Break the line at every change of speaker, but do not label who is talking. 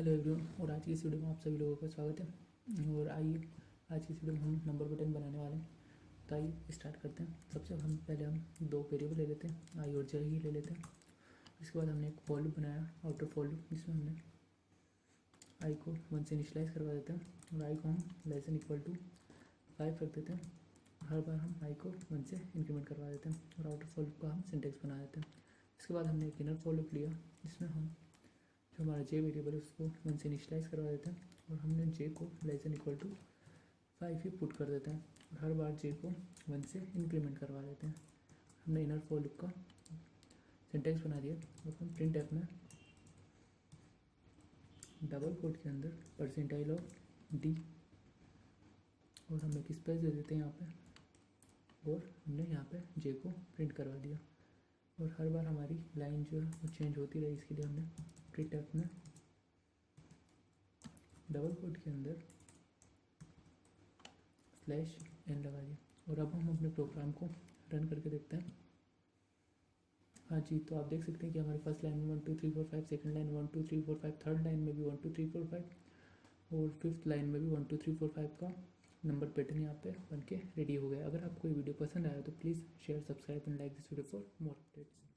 Hello everyone, और आज की इस वीडियो में आप सभी लोगों का स्वागत है। और आइए आज की इस वीडियो में हम नंबर पैटर्न बनाने वाले हैं। तो आइए स्टार्ट करते हैं। सबसे पहले हम दो वेरिएबल ले लेते हैं, आई और जे ही ले लेते हैं। इसके बाद हमने एक फॉर लूप बनाया, आउटर फॉर लूप, जिसमें हमने आई को 1 से इनिशियलाइज करवा देते हैं और आई को हम लेस देन इक्वल टू 5 रख देते हैं। हर बार हम आई को 1 से इंक्रीमेंट करवा देते हैं और आउटर फॉर लूप का हम सिंटेक्स बना देते हैं। इसके बाद हमने एक इनर फॉर लूप लिया, जिसमें हम जो हमारा जे वेरिएबल है उसको 1 से इनिशियलाइज करवा देते हैं और हमने जे को लेस देन इक्वल टू 5 ही पुट कर देते हैं और हर बार जे को 1 से इंक्रीमेंट करवा देते हैं। हमने इनर फॉर लूप का सिंटेक्स बना दिया और हम प्रिंट एफ में डबल कोट के अंदर परसेंटाइल ऑफ डी और हम एक स्पेस दे देते हैं यहाँ पे और हमने यहाँ पे जे को प्रिंट करवा दिया। और हर बार हमारी लाइन जो है वो चेंज होती रही, इसके लिए हमने प्रिंट एफ में डबल कोट के अंदर /n लगा दिया। और अब हम अपने प्रोग्राम को रन करके देखते हैं। हाँ जी, तो आप देख सकते हैं कि हमारे फर्स्ट लाइन में 1 2 3 4 5, सेकंड लाइन 1 2 3 4 5, थर्ड लाइन में भी 1 2 3 4 5 और फिफ्थ लाइन में भी 1 2 3 4 5 का नंबर पैटर्न यहाँ पे बन के रेडी हो गया। अगर आपको ये वीडियो पसंद आया तो please share, subscribe and like this video for more updates.